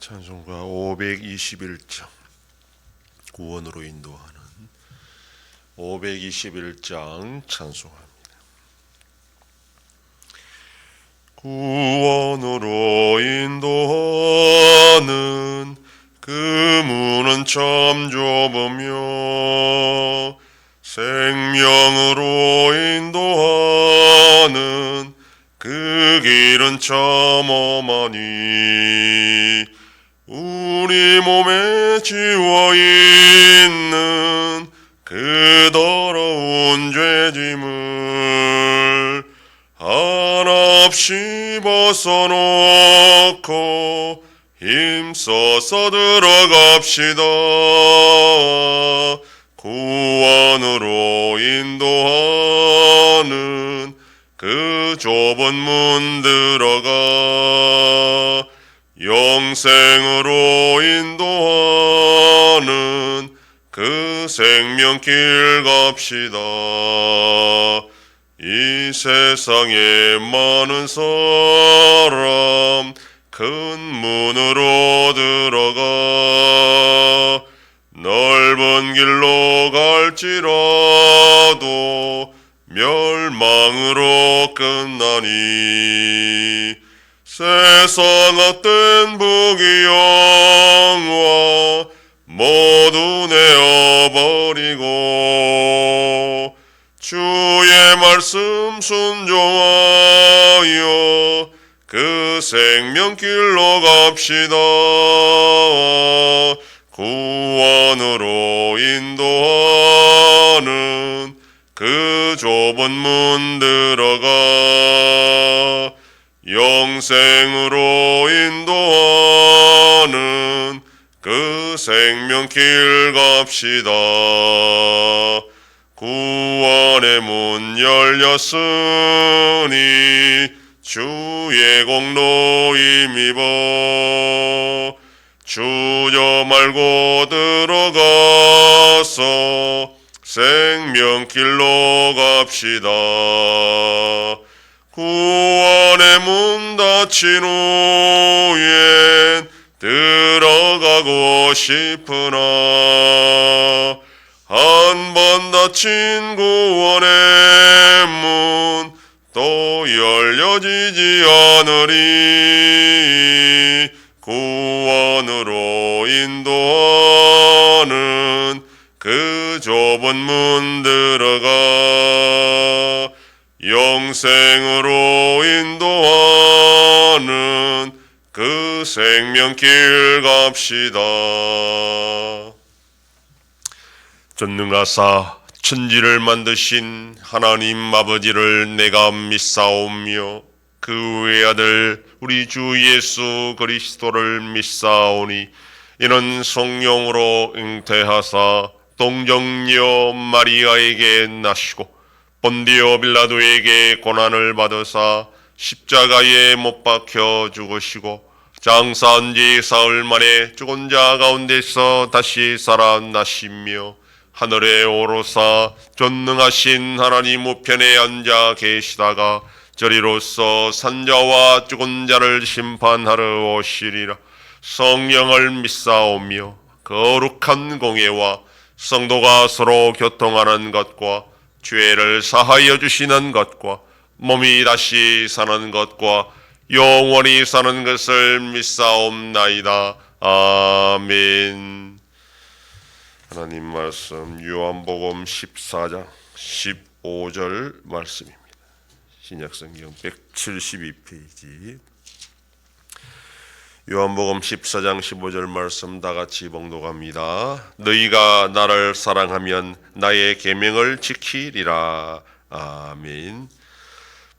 찬송가 521장 구원으로 인도하는 521장 찬송합니다. 구원으로 인도하는 그 문은 참 좁으며 생명으로 인도하는 그 길은 참 험하니 우리 몸에 지워있는 그 더러운 죄짐을 한없이 벗어놓고 힘써서 들어갑시다. 구원으로 인도하는 그 좁은 문 들어가 영생으로 인도하는 그 생명길 갑시다. 이 세상에 많은 사람 큰 문으로 들어가 넓은 길로 갈지라도 멸망으로 끝나니 세상 헛된 부귀영화 모두 내어버리고 주의 말씀 순종하여 그 생명길로 갑시다. 구원으로 인도하는 그 좁은 문 들어가 영생으로 인도하는 그 생명길 갑시다. 구원의 문 열렸으니 주의 공로 힘입어 주저 말고 들어가서 생명길로 갑시다. 구원의 문 닫힌 후엔 들어가고 싶으나 한 번 닫힌 구원의 문 또 열려지지 않으리. 구원으로 인도하는 그 좁은 문 들어가 영생으로 인도하는 그 생명길 갑시다. 전능하사 천지를 만드신 하나님 아버지를 내가 믿사오며 그 외아들 우리 주 예수 그리스도를 믿사오니 이는 성령으로 잉태하사 동정녀 마리아에게 나시고 본디오 빌라도에게 고난을 받으사 십자가에 못 박혀 죽으시고 장사한 지 사흘 만에 죽은 자 가운데서 다시 살아나시며 하늘에 오르사 전능하신 하나님 우편에 앉아 계시다가 저리로서 산자와 죽은 자를 심판하러 오시리라. 성령을 믿사오며 거룩한 공예와 성도가 서로 교통하는 것과 죄를 사하여 주시는 것과 몸이 다시 사는 것과 영원히 사는 것을 믿사옵나이다. 아멘. 하나님 말씀 요한복음 14장 15절 말씀입니다. 신약성경 172페이지 요한복음 14장 15절 말씀 다같이 봉독합니다. 너희가 나를 사랑하면 나의 계명을 지키리라. 아멘.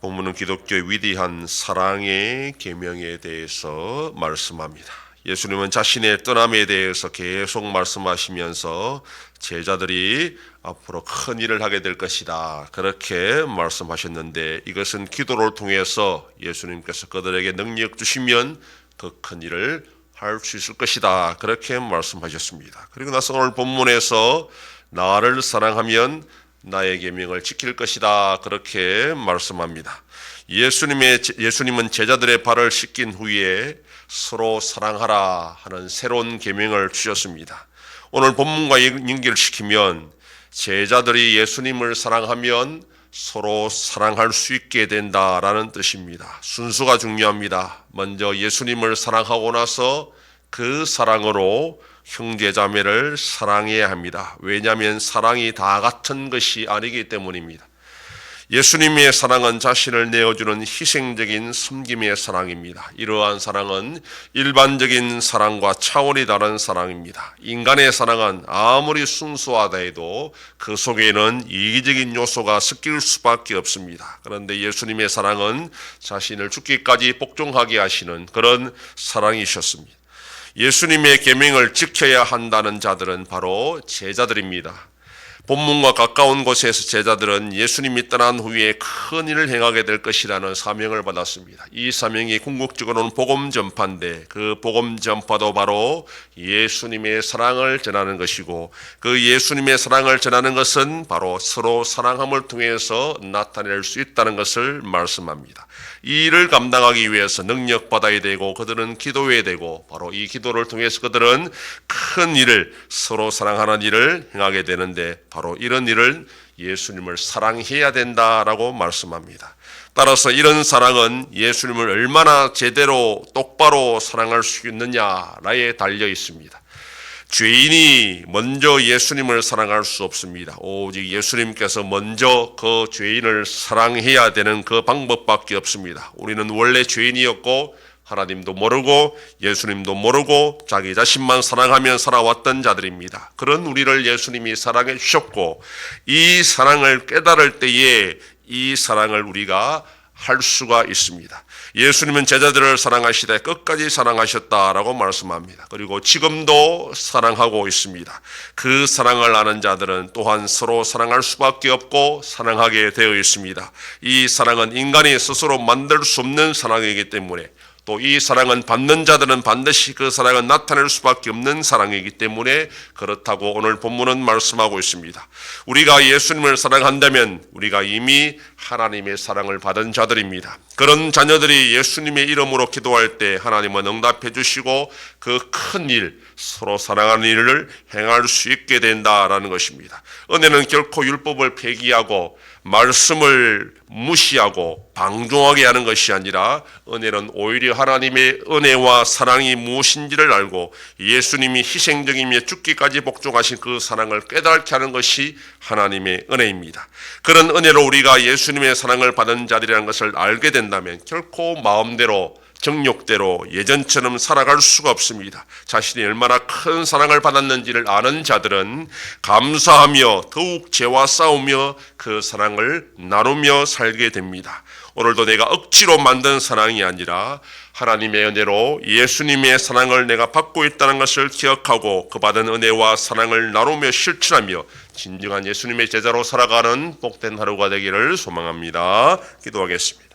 본문은 기독교의 위대한 사랑의 계명에 대해서 말씀합니다. 예수님은 자신의 떠남에 대해서 계속 말씀하시면서 제자들이 앞으로 큰 일을 하게 될 것이다 그렇게 말씀하셨는데 이것은 기도를 통해서 예수님께서 그들에게 능력 주시면 더 큰 일을 할 수 있을 것이다 그렇게 말씀하셨습니다. 그리고 나서 오늘 본문에서 나를 사랑하면 나의 계명을 지킬 것이다. 그렇게 말씀합니다. 예수님은 제자들의 발을 씻긴 후에 서로 사랑하라 하는 새로운 계명을 주셨습니다. 오늘 본문과 연결시키면 제자들이 예수님을 사랑하면 서로 사랑할 수 있게 된다라는 뜻입니다. 순수가 중요합니다. 먼저 예수님을 사랑하고 나서 그 사랑으로 형제자매를 사랑해야 합니다. 왜냐하면 사랑이 다 같은 것이 아니기 때문입니다. 예수님의 사랑은 자신을 내어주는 희생적인 섬김의 사랑입니다. 이러한 사랑은 일반적인 사랑과 차원이 다른 사랑입니다. 인간의 사랑은 아무리 순수하다 해도 그 속에는 이기적인 요소가 섞일 수밖에 없습니다. 그런데 예수님의 사랑은 자신을 죽기까지 복종하게 하시는 그런 사랑이셨습니다. 예수님의 계명을 지켜야 한다는 자들은 바로 제자들입니다. 본문과 가까운 곳에서 제자들은 예수님이 떠난 후에 큰 일을 행하게 될 것이라는 사명을 받았습니다. 이 사명이 궁극적으로는 복음 전파인데 그 복음 전파도 바로 예수님의 사랑을 전하는 것이고 그 예수님의 사랑을 전하는 것은 바로 서로 사랑함을 통해서 나타낼 수 있다는 것을 말씀합니다. 이 일을 감당하기 위해서 능력받아야 되고 그들은 기도해야 되고 바로 이 기도를 통해서 그들은 큰 일을 서로 사랑하는 일을 행하게 되는데 바로 이런 일을 예수님을 사랑해야 된다라고 말씀합니다. 따라서 이런 사랑은 예수님을 얼마나 제대로 똑바로 사랑할 수 있느냐에 달려 있습니다. 죄인이 먼저 예수님을 사랑할 수 없습니다. 오직 예수님께서 먼저 그 죄인을 사랑해야 되는 그 방법밖에 없습니다. 우리는 원래 죄인이었고 하나님도 모르고 예수님도 모르고 자기 자신만 사랑하며 살아왔던 자들입니다. 그런 우리를 예수님이 사랑해 주셨고 이 사랑을 깨달을 때에 이 사랑을 우리가 할 수가 있습니다. 예수님은 제자들을 사랑하시되 끝까지 사랑하셨다라고 말씀합니다. 그리고 지금도 사랑하고 있습니다. 그 사랑을 아는 자들은 또한 서로 사랑할 수밖에 없고 사랑하게 되어 있습니다. 이 사랑은 인간이 스스로 만들 수 없는 사랑이기 때문에 또 이 사랑은 받는 자들은 반드시 그 사랑은 나타낼 수밖에 없는 사랑이기 때문에 그렇다고 오늘 본문은 말씀하고 있습니다. 우리가 예수님을 사랑한다면 우리가 이미 하나님의 사랑을 받은 자들입니다. 그런 자녀들이 예수님의 이름으로 기도할 때 하나님은 응답해 주시고 그 큰 일, 서로 사랑하는 일을 행할 수 있게 된다라는 것입니다. 은혜는 결코 율법을 폐기하고 말씀을 무시하고 방종하게 하는 것이 아니라 은혜는 오히려 하나님의 은혜와 사랑이 무엇인지를 알고 예수님이 희생적이며 죽기까지 복종하신 그 사랑을 깨닫게 하는 것이 하나님의 은혜입니다. 그런 은혜로 우리가 예수님의 사랑을 받은 자들이라는 것을 알게 된다면 결코 마음대로 정욕대로 예전처럼 살아갈 수가 없습니다. 자신이 얼마나 큰 사랑을 받았는지를 아는 자들은 감사하며 더욱 죄와 싸우며 그 사랑을 나누며 살게 됩니다. 오늘도 내가 억지로 만든 사랑이 아니라 하나님의 은혜로 예수님의 사랑을 내가 받고 있다는 것을 기억하고 그 받은 은혜와 사랑을 나누며 실천하며 진정한 예수님의 제자로 살아가는 복된 하루가 되기를 소망합니다. 기도하겠습니다.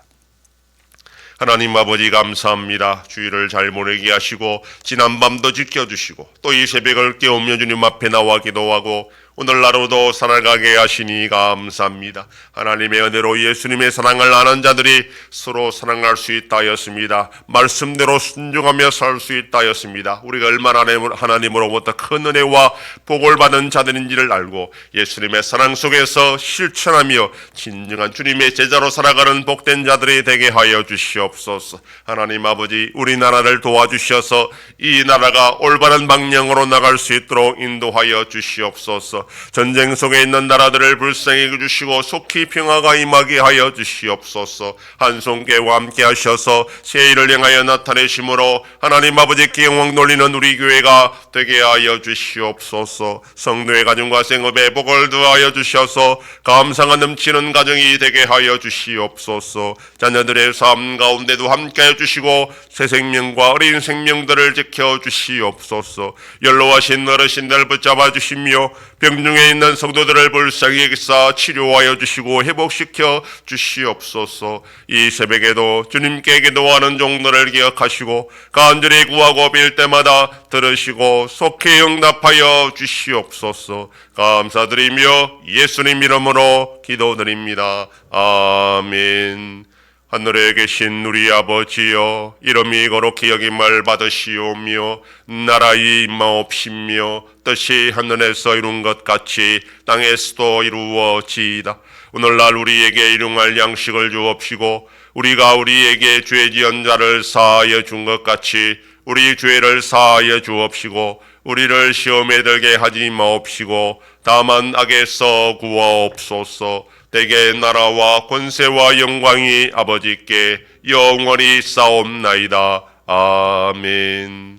하나님 아버지 감사합니다. 주일을 잘 보내게 하시고 지난밤도 지켜주시고 또 이 새벽을 깨우며 주님 앞에 나와 기도하고 오늘날로도 살아가게 하시니 감사합니다. 하나님의 은혜로 예수님의 사랑을 아는 자들이 서로 사랑할 수 있다 하였습니다. 말씀대로 순종하며 살 수 있다 하였습니다. 우리가 얼마나 하나님으로부터 큰 은혜와 복을 받은 자들인지를 알고 예수님의 사랑 속에서 실천하며 진정한 주님의 제자로 살아가는 복된 자들이 되게 하여 주시옵소서. 하나님 아버지 우리나라를 도와주셔서 이 나라가 올바른 방향으로 나갈 수 있도록 인도하여 주시옵소서. 전쟁 속에 있는 나라들을 불쌍히 주시고 속히 평화가 임하게 하여 주시옵소서. 한송교회와 함께 하셔서 새 일을 향하여 나타내심으로 하나님 아버지께 영광 돌리는 우리 교회가 되게 하여 주시옵소서. 성도의 가정과 생업에 복을 더하여 주셔서 감사가 넘치는 가정이 되게 하여 주시옵소서. 자녀들의 삶 가운데도 함께 하여 주시고 새 생명과 어린 생명들을 지켜 주시옵소서. 연로하신 어르신들 붙잡아 주시며 병 장중에 있는 성도들을 불쌍히 여기사 치료하여 주시고 회복시켜 주시옵소서. 이 새벽에도 주님께 기도하는 종들을 기억하시고 간절히 구하고 빌 때마다 들으시고 속히 응답하여 주시옵소서. 감사드리며 예수님 이름으로 기도드립니다. 아멘. 하늘에 계신 우리 아버지여, 이름이 거룩히 여김을 받으시오며 나라의 임하옵시며 뜻이 하늘에서 이룬 것 같이 땅에서도 이루어지이다. 오늘날 우리에게 일용할 양식을 주옵시고 우리가 우리에게 죄 지은 자를 사하여 준 것 같이 우리 죄를 사하여 주옵시고 우리를 시험에 들게 하지 마옵시고 다만 악에서 구하옵소서. 대개 나라와 권세와 영광이 아버지께 영원히 싸움나이다. 아멘.